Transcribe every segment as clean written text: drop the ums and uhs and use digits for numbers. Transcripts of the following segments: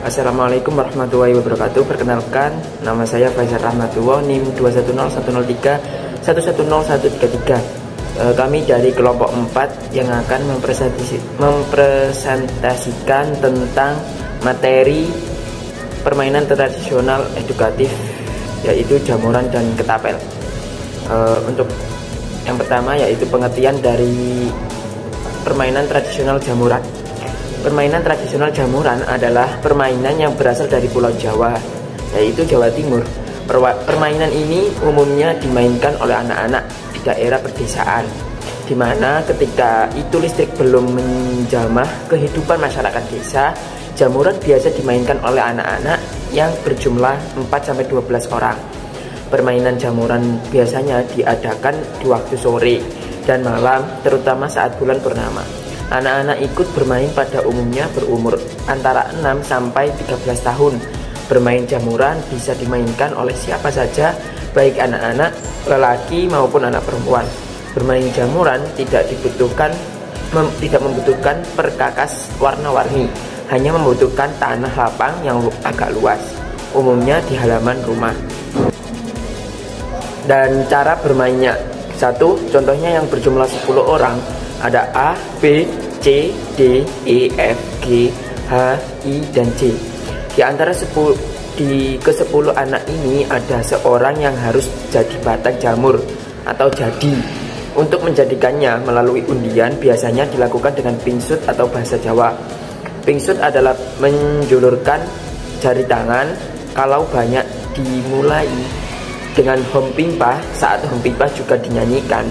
Assalamualaikum warahmatullahi wabarakatuh. Perkenalkan, nama saya Faizal Rahmatullah, NIM 21010310133. Kami dari kelompok 4 yang akan mempresentasikan tentang materi permainan tradisional edukatif, yaitu jamuran dan ketapel. Untuk yang pertama yaitu pengertian dari permainan tradisional jamuran. Permainan tradisional jamuran adalah permainan yang berasal dari Pulau Jawa, yaitu Jawa Timur. Permainan ini umumnya dimainkan oleh anak-anak di daerah pedesaan, di mana ketika itu listrik belum menjamah kehidupan masyarakat desa, jamuran biasa dimainkan oleh anak-anak yang berjumlah 4-12 orang. Permainan jamuran biasanya diadakan di waktu sore dan malam, terutama saat bulan purnama. Anak-anak ikut bermain pada umumnya berumur antara 6-13 tahun. Bermain jamuran bisa dimainkan oleh siapa saja, baik anak-anak, lelaki maupun anak perempuan. Bermain jamuran tidak membutuhkan perkakas warna-warni, hanya membutuhkan tanah lapang yang agak luas, umumnya di halaman rumah. Dan cara bermainnya, satu, contohnya yang berjumlah 10 orang, ada A, B, C, D, E, F, G, H, I, dan J. Di antara ke-10 anak ini ada seorang yang harus jadi batang jamur atau jadi. Untuk menjadikannya melalui undian biasanya dilakukan dengan pingsut atau bahasa Jawa. Pingsut adalah menjulurkan jari tangan. Kalau banyak dimulai dengan hompimpa, saat hompimpa juga dinyanyikan.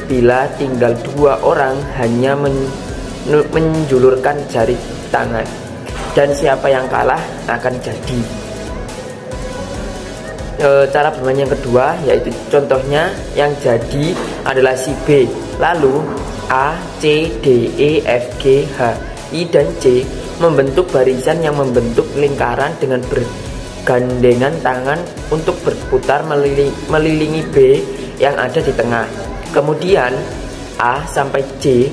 Bila tinggal 2 orang hanya menjulurkan jari tangan, dan siapa yang kalah akan jadi. Cara bermain yang kedua yaitu contohnya yang jadi adalah si B. Lalu A, C, D, E, F, G, H, I, dan C membentuk barisan yang membentuk lingkaran dengan gandengan tangan untuk berputar melilingi B yang ada di tengah. Kemudian A sampai C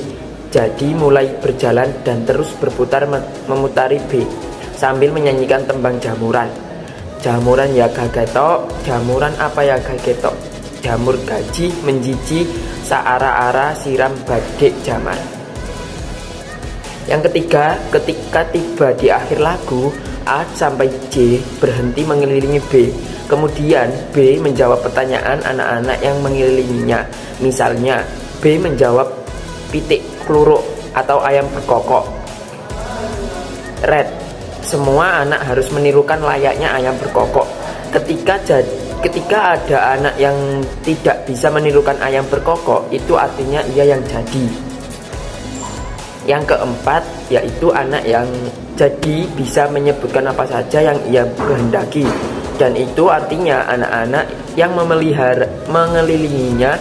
jadi mulai berjalan dan terus berputar memutari B sambil menyanyikan tembang jamuran. Jamuran ya gagetok, jamuran apa ya gagetok, jamur gaji menjiji saara-ara siram badik jaman. Yang ketiga, ketika tiba di akhir lagu, A sampai C berhenti mengelilingi B. Kemudian B menjawab pertanyaan anak-anak yang mengelilinginya. Misalnya B menjawab pitik kluruk atau ayam berkokok. Red, semua anak harus menirukan layaknya ayam berkokok. Ketika ada anak yang tidak bisa menirukan ayam berkokok, itu artinya ia yang jadi. Yang keempat yaitu anak yang jadi bisa menyebutkan apa saja yang ia kehendaki, dan itu artinya anak-anak yang mengelilinginya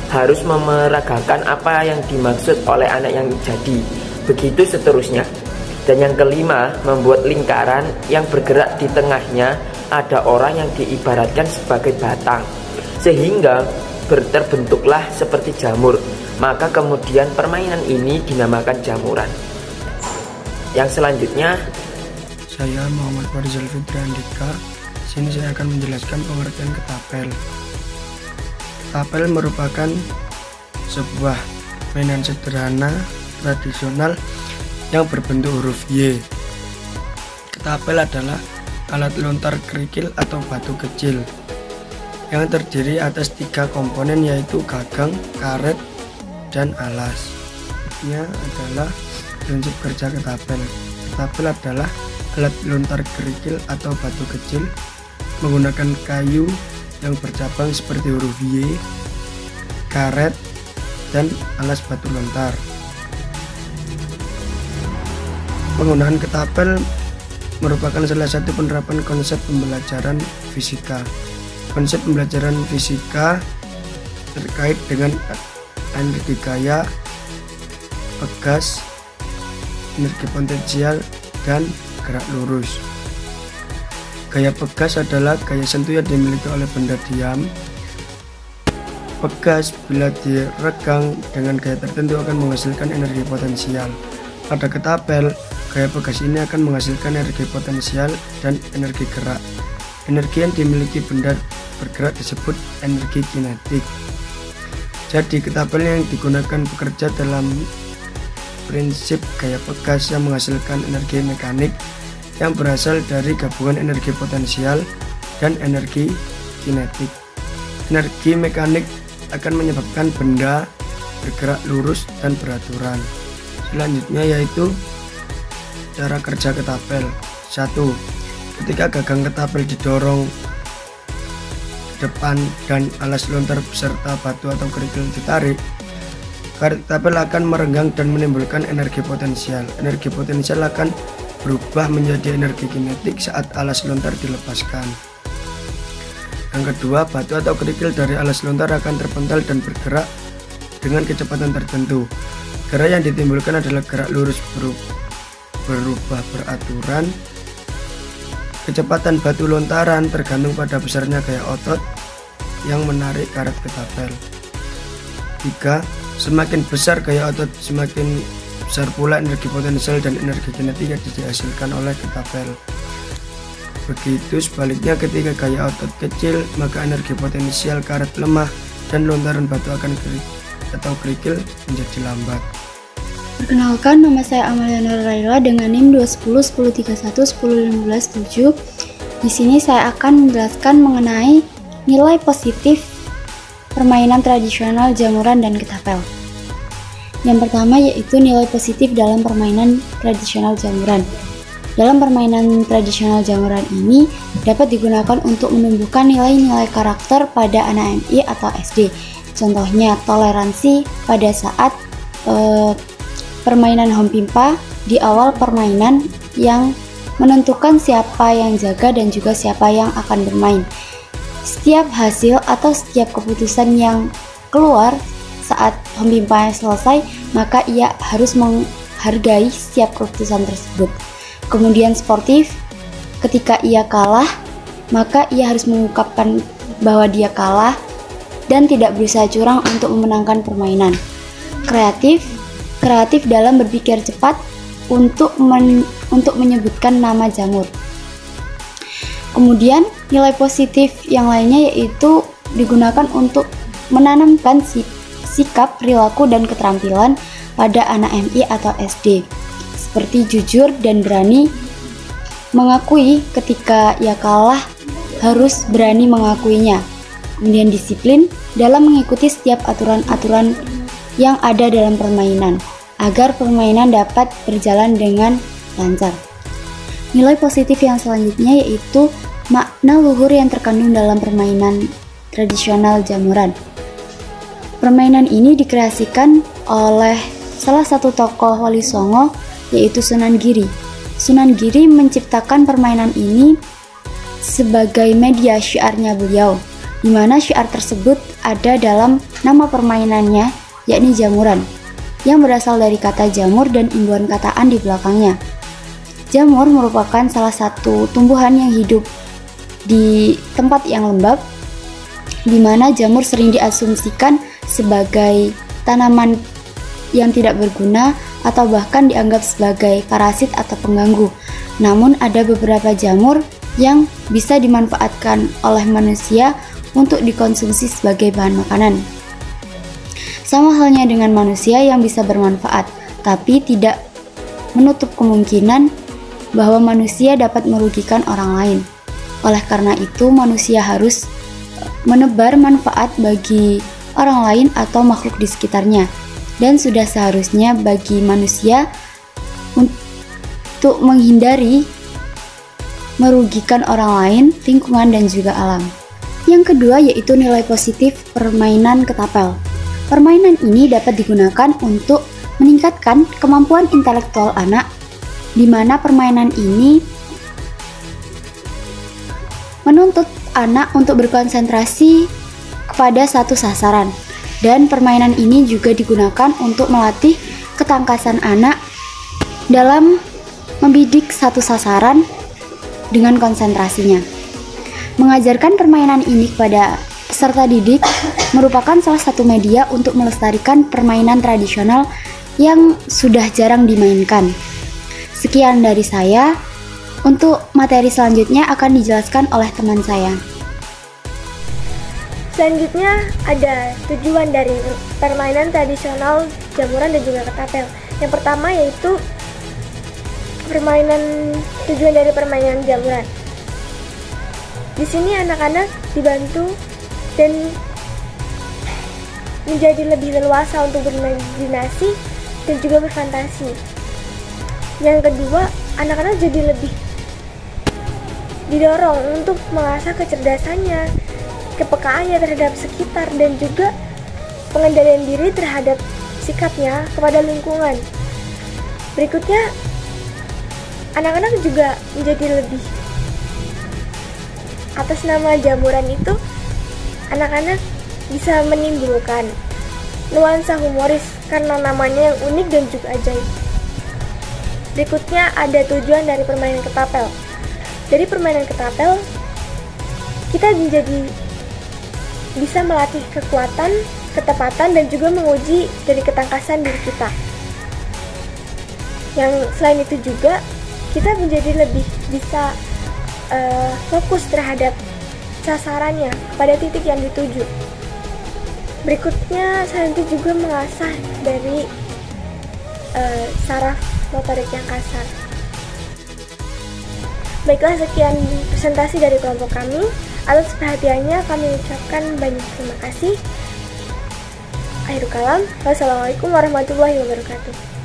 harus memeragakan apa yang dimaksud oleh anak yang jadi. Begitu seterusnya. Dan yang kelima, membuat lingkaran yang bergerak di tengahnya ada orang yang diibaratkan sebagai batang, sehingga terbentuklah seperti jamur. Maka kemudian permainan ini dinamakan jamuran. Yang selanjutnya, saya Muhammad Farizal Fitri Andika. Sini saya akan menjelaskan pengertian ketapel. Ketapel merupakan sebuah mainan sederhana tradisional yang berbentuk huruf Y. Ketapel adalah alat lontar kerikil atau batu kecil yang terdiri atas 3 komponen, yaitu gagang, karet, dan alas. Ini adalah prinsip kerja ketapel. Ketapel adalah alat lontar kerikil atau batu kecil menggunakan kayu yang bercabang seperti huruf Y, karet, dan alas batu lontar. Penggunaan ketapel merupakan salah satu penerapan konsep pembelajaran fisika. Konsep pembelajaran fisika terkait dengan energi gaya, pegas, energi potensial, dan gerak lurus. Gaya pegas adalah gaya sentuh yang dimiliki oleh benda diam. Pegas bila diregang dengan gaya tertentu akan menghasilkan energi potensial. Pada ketapel, Gaya pegas ini akan menghasilkan energi potensial dan energi gerak. Energi yang dimiliki benda bergerak disebut energi kinetik. Jadi ketapel yang digunakan bekerja dalam prinsip gaya pegas yang menghasilkan energi mekanik yang berasal dari gabungan energi potensial dan energi kinetik. Energi mekanik akan menyebabkan benda bergerak lurus dan beraturan. Selanjutnya yaitu cara kerja ketapel. 1. Ketika gagang ketapel didorong ke depan dan alas lontar beserta batu atau kerikil ditarik, ketapel akan merenggang dan menimbulkan energi potensial. Energi potensial akan berubah menjadi energi kinetik saat alas lontar dilepaskan. Yang kedua, batu atau kerikil dari alas lontar akan terpental dan bergerak dengan kecepatan tertentu. Gerak yang ditimbulkan adalah gerak lurus berubah beraturan. Kecepatan batu lontaran tergantung pada besarnya gaya otot yang menarik karet ketapel. 3. Semakin besar gaya otot, semakin besar pula energi potensial dan energi kinetik yang dihasilkan oleh ketapel. Begitu sebaliknya, ketika gaya otot kecil, maka energi potensial karet lemah dan lontaran batu atau kerikil menjadi lambat. Perkenalkan, nama saya Amalia Nur Laila dengan NIM 21010311015 Di sini saya akan menjelaskan mengenai nilai positif permainan tradisional jamuran dan ketapel. Yang pertama yaitu nilai positif dalam permainan tradisional jamuran. Dalam permainan tradisional jamuran ini dapat digunakan untuk menumbuhkan nilai-nilai karakter pada anak MI atau SD. Contohnya toleransi pada saat permainan home pimpa di awal permainan yang menentukan siapa yang jaga dan juga siapa yang akan bermain. Setiap hasil atau setiap keputusan yang keluar saat home pimpa selesai, maka ia harus menghargai setiap keputusan tersebut. Kemudian sportif, ketika ia kalah, maka ia harus mengungkapkan bahwa dia kalah dan tidak berusaha curang untuk memenangkan permainan. Kreatif dalam berpikir cepat untuk menyebutkan nama jamur. Kemudian nilai positif yang lainnya yaitu digunakan untuk menanamkan sikap, perilaku, dan keterampilan pada anak MI atau SD, seperti jujur dan berani mengakui ketika ia kalah, harus berani mengakuinya. Kemudian disiplin dalam mengikuti setiap aturan-aturan yang ada dalam permainan agar permainan dapat berjalan dengan lancar. Nilai positif yang selanjutnya yaitu makna luhur yang terkandung dalam permainan tradisional jamuran. Permainan ini dikreasikan oleh salah satu tokoh Wali Songo yaitu Sunan Giri. Sunan Giri menciptakan permainan ini sebagai media syiarnya beliau, di mana syiar tersebut ada dalam nama permainannya yakni jamuran, yang berasal dari kata jamur dan imbuhan kata an di belakangnya. Jamur merupakan salah satu tumbuhan yang hidup di tempat yang lembab, di mana jamur sering diasumsikan sebagai tanaman yang tidak berguna atau bahkan dianggap sebagai parasit atau pengganggu. Namun ada beberapa jamur yang bisa dimanfaatkan oleh manusia untuk dikonsumsi sebagai bahan makanan. Sama halnya dengan manusia yang bisa bermanfaat, tapi tidak menutup kemungkinan bahwa manusia dapat merugikan orang lain. Oleh karena itu, manusia harus menebar manfaat bagi orang lain atau makhluk di sekitarnya. Dan sudah seharusnya bagi manusia untuk menghindari merugikan orang lain, lingkungan, dan juga alam. Yang kedua yaitu nilai positif permainan ketapel. Permainan ini dapat digunakan untuk meningkatkan kemampuan intelektual anak, di mana permainan ini menuntut anak untuk berkonsentrasi kepada satu sasaran. Dan permainan ini juga digunakan untuk melatih ketangkasan anak dalam membidik satu sasaran dengan konsentrasinya. Mengajarkan permainan ini kepada peserta didik merupakan salah satu media untuk melestarikan permainan tradisional yang sudah jarang dimainkan. Sekian dari saya. Untuk materi selanjutnya akan dijelaskan oleh teman saya. Selanjutnya ada tujuan dari permainan tradisional jamuran dan juga ketapel. Yang pertama yaitu tujuan dari permainan jamuran. Di sini anak-anak dibantu dan menjadi lebih leluasa untuk berimajinasi dan juga berfantasi. Yang kedua, anak-anak jadi lebih didorong untuk mengasah kecerdasannya, kepekaannya terhadap sekitar, dan juga pengendalian diri terhadap sikapnya kepada lingkungan. Berikutnya, anak-anak juga menjadi lebih, atas nama jamuran itu, anak-anak bisa menimbulkan nuansa humoris karena namanya yang unik dan juga ajaib. Berikutnya ada tujuan dari permainan ketapel. Dari permainan ketapel, kita menjadi bisa melatih kekuatan, ketepatan, dan juga menguji dari ketangkasan diri kita. Yang selain itu juga, kita menjadi lebih bisa fokus terhadap sasarannya pada titik yang dituju. Berikutnya, selain itu juga mengasah dari saraf motorik yang kasar. Baiklah, sekian presentasi dari kelompok kami. Atas perhatiannya kami ucapkan banyak terima kasih. Akhirul kalam. Wassalamualaikum warahmatullahi wabarakatuh.